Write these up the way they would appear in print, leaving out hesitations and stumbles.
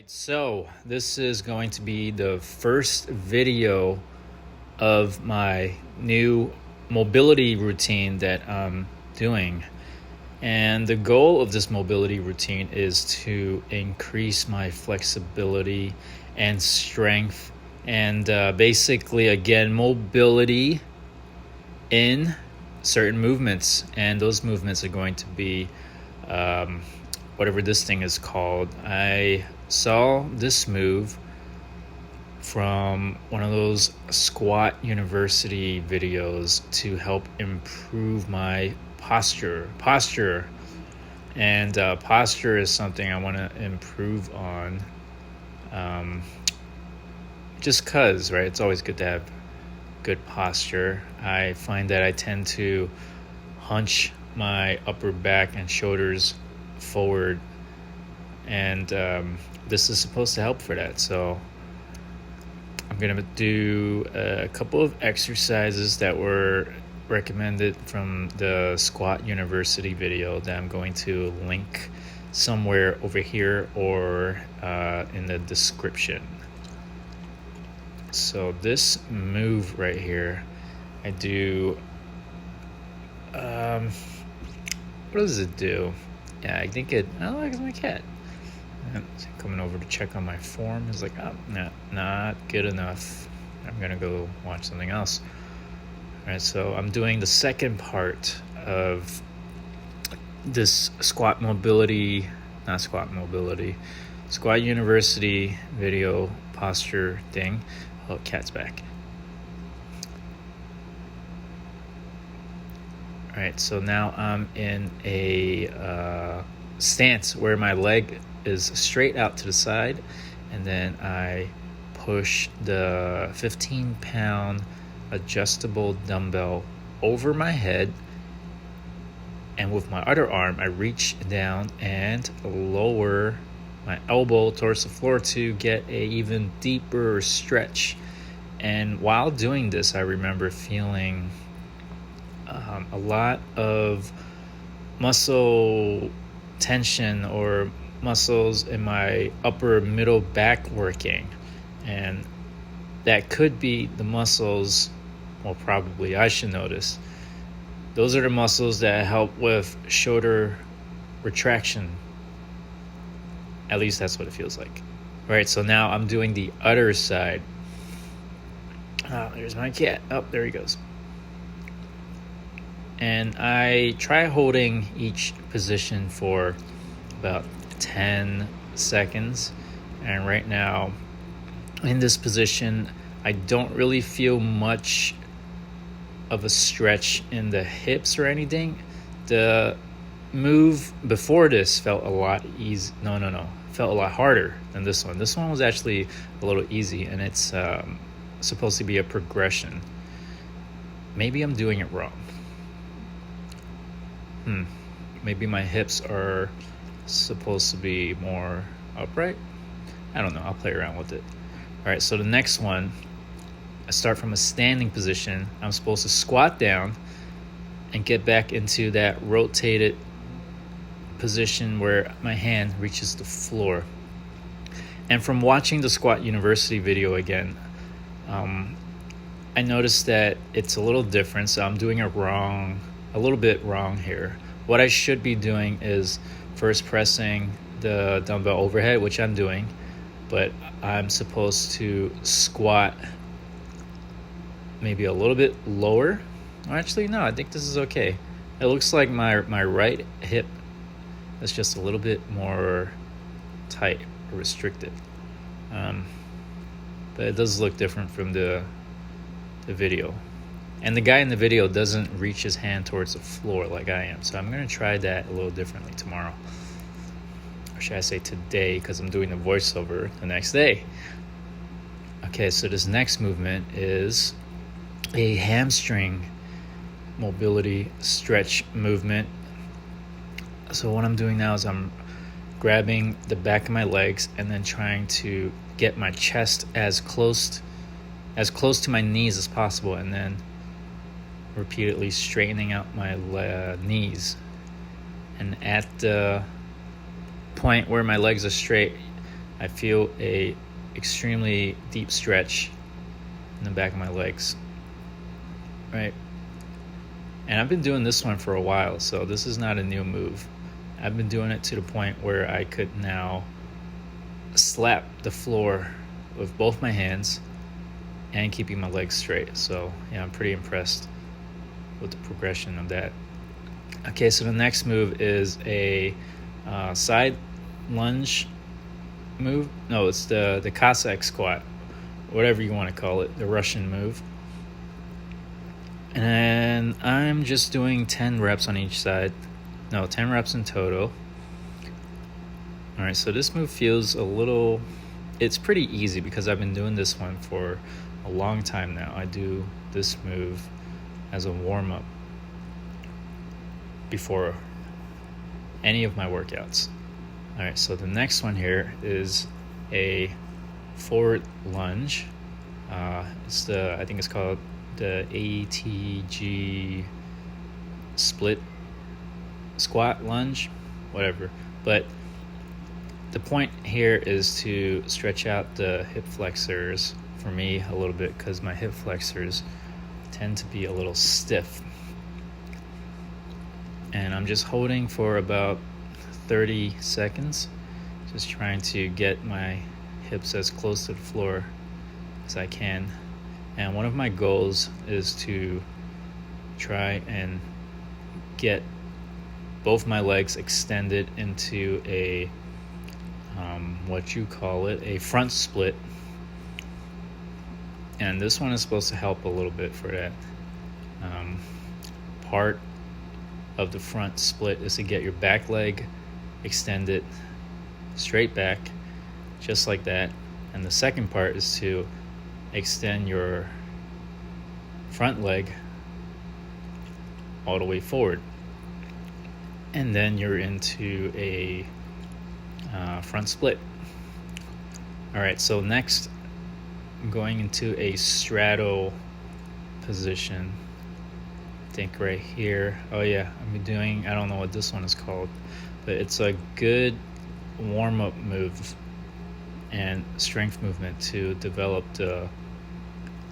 Alright, so this is going to be the first video of my new mobility routine that I'm doing. And the goal of this mobility routine is to increase my flexibility and strength and basically, again, mobility in certain movements. And those movements are going to be whatever this thing is called. I saw this move from one of those Squat University videos to help improve my posture. And posture is something I want to improve on. Just cause, right? It's always good to have good posture. I find that I tend to hunch my upper back and shoulders forward, and this is supposed to help for that. So I'm gonna do a couple of exercises that were recommended from the Squat University video that I'm going to link somewhere over here or in the description. So this move right here, I do what does it do? Yeah, I think it. Oh, look, it's my cat. It's coming over to check on my form. It's like, oh, not good enough. I'm gonna go watch something else. All right, so I'm doing the second part of this Squat University video posture thing. Oh, cat's back. All right, so now I'm in a stance where my leg is straight out to the side, and then I push the 15-pound adjustable dumbbell over my head, and with my other arm, I reach down and lower my elbow towards the floor to get a even deeper stretch. And while doing this, I remember feeling a lot of muscle tension or muscles in my upper middle back working, and that could be the muscles, well, probably I should notice, those are the muscles that help with shoulder retraction. At least that's what it feels like. All right, so now I'm doing the other side. Oh, there's my cat. Oh, there he goes. And I try holding each position for about 10 seconds. And right now, in this position, I don't really feel much of a stretch in the hips or anything. The move before this felt a lot easy. No. Felt a lot harder than this one. This one was actually a little easy, and it's supposed to be a progression. Maybe I'm doing it wrong. Maybe my hips are supposed to be more upright. I don't know. I'll play around with it. All right, so the next one, I start from a standing position. I'm supposed to squat down and get back into that rotated position where my hand reaches the floor. And from watching the Squat University video again, I noticed that it's a little different, so I'm doing it wrong, a little bit wrong here. What I should be doing is first pressing the dumbbell overhead, which I'm doing, but I'm supposed to squat maybe a little bit lower. Actually, no, I think this is okay. It looks like my right hip is just a little bit more tight or restricted. But it does look different from the video. And the guy in the video doesn't reach his hand towards the floor like I am. So I'm going to try that a little differently tomorrow. Or should I say today, because I'm doing the voiceover the next day. Okay, so this next movement is a hamstring mobility stretch movement. So what I'm doing now is I'm grabbing the back of my legs and then trying to get my chest as close to my knees as possible, and then repeatedly straightening out my knees. And at the point where my legs are straight, I feel a extremely deep stretch in the back of my legs, right? And I've been doing this one for a while, so this is not a new move. I've been doing it to the point where I could now slap the floor with both my hands and keeping my legs straight. So yeah, I'm pretty impressed with the progression of that. Okay, so the next move is a side lunge move. No, it's the Cossack squat, whatever you want to call it, the Russian move. And I'm just doing 10 reps on each side. No, 10 reps in total. All right, so this move feels it's pretty easy because I've been doing this one for a long time now. I do this move as a warm-up before any of my workouts. All right, so the next one here is a forward lunge. I think it's called the ATG split squat lunge, whatever. But the point here is to stretch out the hip flexors for me a little bit, because my hip flexors tend to be a little stiff. And I'm just holding for about 30 seconds, just trying to get my hips as close to the floor as I can. And one of my goals is to try and get both my legs extended into a a front split. And this one is supposed to help a little bit for that. Part of the front split is to get your back leg extended straight back, just like that. And the second part is to extend your front leg all the way forward. And then you're into a front split. All right, so next I'm going into a straddle position. I think right here. Oh yeah, I don't know what this one is called, but it's a good warm-up move and strength movement to develop the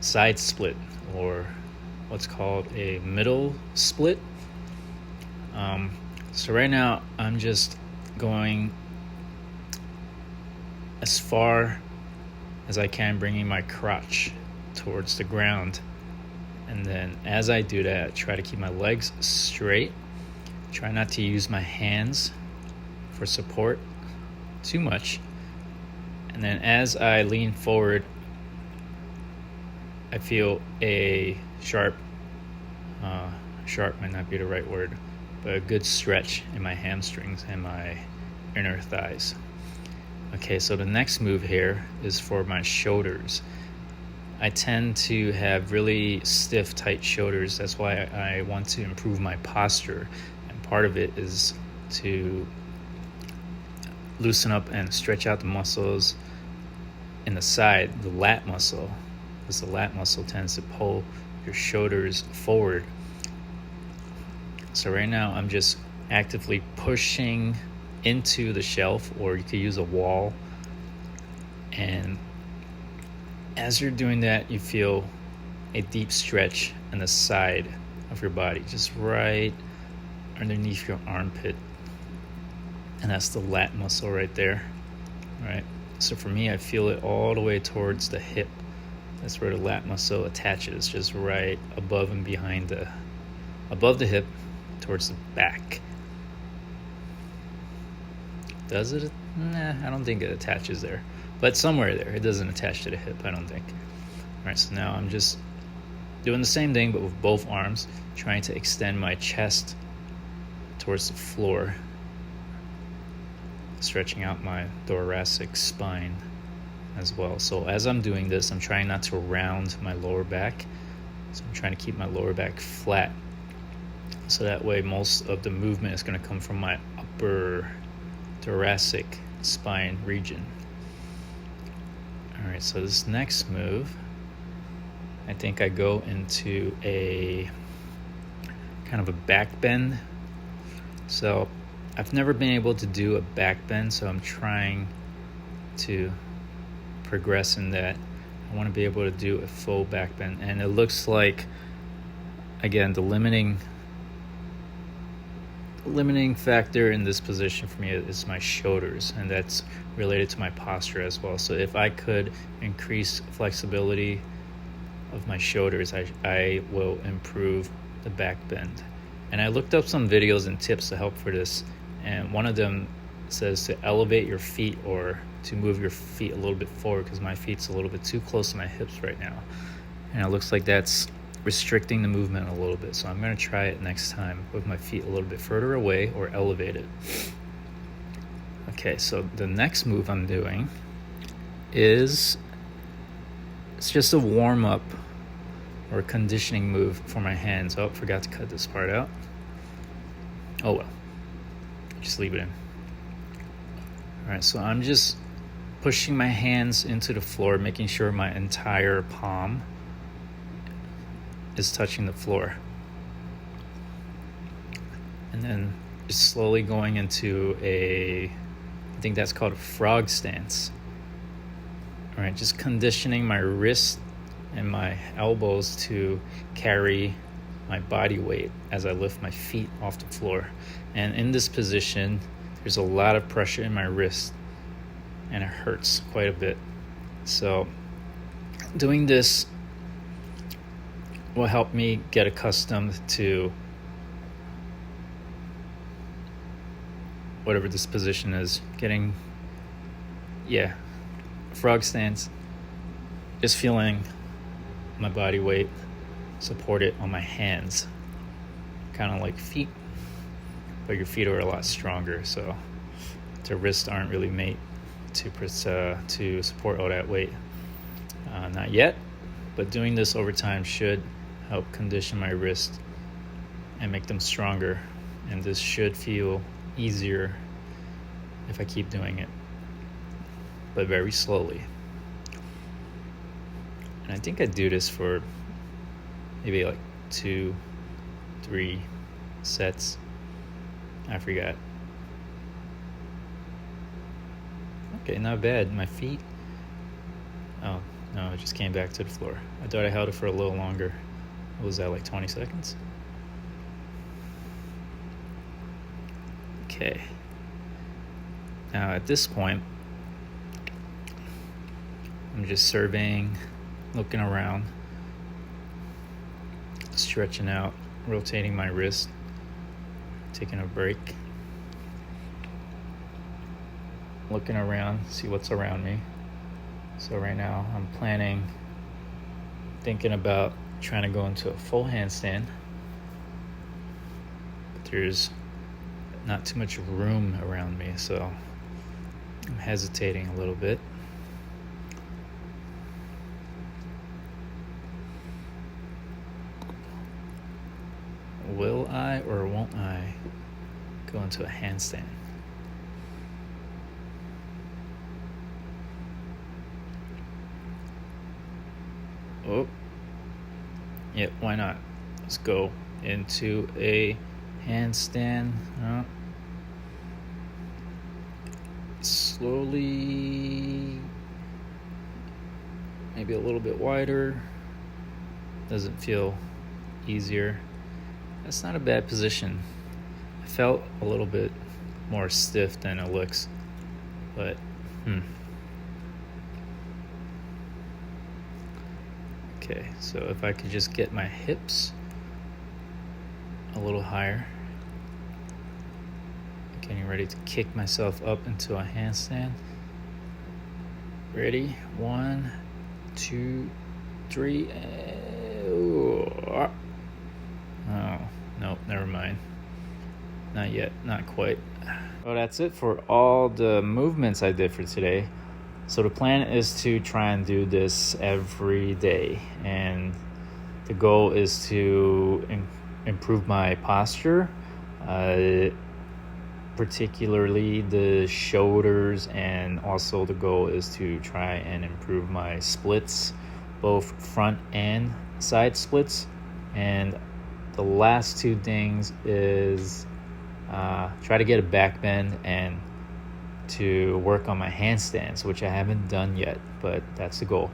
side split, or what's called a middle split. So right now I'm just going as far as I can, bringing my crotch towards the ground. And then as I do that, I try to keep my legs straight. Try not to use my hands for support too much. And then as I lean forward, I feel a sharp might not be the right word, but a good stretch in my hamstrings and my inner thighs. Okay, so the next move here is for my shoulders. I tend to have really stiff, tight shoulders. That's why I want to improve my posture. And part of it is to loosen up and stretch out the muscles in the side, the lat muscle, because the lat muscle tends to pull your shoulders forward. So right now I'm just actively pushing into the shelf, or you could use a wall. And as you're doing that, you feel a deep stretch in the side of your body, just right underneath your armpit. And that's the lat muscle right there. All right. So for me, I feel it all the way towards the hip. That's where the lat muscle attaches, just right above and behind above the hip towards the back. Does it? Nah, I don't think it attaches there. But somewhere there. It doesn't attach to the hip, I don't think. All right, so now I'm just doing the same thing, but with both arms, trying to extend my chest towards the floor, stretching out my thoracic spine as well. So as I'm doing this, I'm trying not to round my lower back. So I'm trying to keep my lower back flat. So that way most of the movement is going to come from my upper thoracic spine region. All right, so this next move, I think I go into a kind of a back bend. So I've never been able to do a back bend, so I'm trying to progress in that. I want to be able to do a full back bend, and it looks like, again, the limiting factor in this position for me is my shoulders, and that's related to my posture as well. So if I could increase flexibility of my shoulders, I will improve the back bend. And I looked up some videos and tips to help for this, and one of them says to elevate your feet or to move your feet a little bit forward, because my feet's a little bit too close to my hips right now, and it looks like that's restricting the movement a little bit. So I'm going to try it next time with my feet a little bit further away or elevated. Okay, so the next move I'm doing is, it's just a warm-up or conditioning move for my hands. Oh, forgot to cut this part out. Oh well, just leave it in. All right, so I'm just pushing my hands into the floor, making sure my entire palm is touching the floor. And then just slowly going into I think that's called a frog stance. All right, just conditioning my wrists and my elbows to carry my body weight as I lift my feet off the floor. And in this position, there's a lot of pressure in my wrist, and it hurts quite a bit. So doing this will help me get accustomed to whatever this position is. Frog stance, just feeling my body weight supported on my hands, kind of like feet, but your feet are a lot stronger, so the wrists aren't really made to support all that weight. Not yet, but doing this over time should help condition my wrist and make them stronger, and this should feel easier if I keep doing it, but very slowly. And I think I do this for maybe like 2-3 sets. I forgot. Okay, not bad. My feet, oh no, it just came back to the floor. I thought I held it for a little longer. What was that, like 20 seconds? Okay. Now at this point, I'm just surveying, looking around, stretching out, rotating my wrist, taking a break, looking around, see what's around me. So right now I'm thinking about trying to go into a full handstand, but there's not too much room around me, so I'm hesitating a little bit. Will I or won't I go into a handstand? Oh, yeah, why not? Let's go into a handstand. Slowly, maybe a little bit wider. Doesn't feel easier. That's not a bad position. I felt a little bit more stiff than it looks, but Okay, so if I could just get my hips a little higher. Getting ready to kick myself up into a handstand. Ready? 1, 2, 3. Oh, nope, never mind. Not yet, not quite. Well, that's it for all the movements I did for today. So the plan is to try and do this every day, and the goal is to improve my posture, particularly the shoulders, and also the goal is to try and improve my splits, both front and side splits. And the last two things is try to get a back bend and to work on my handstands, which I haven't done yet, but that's the goal.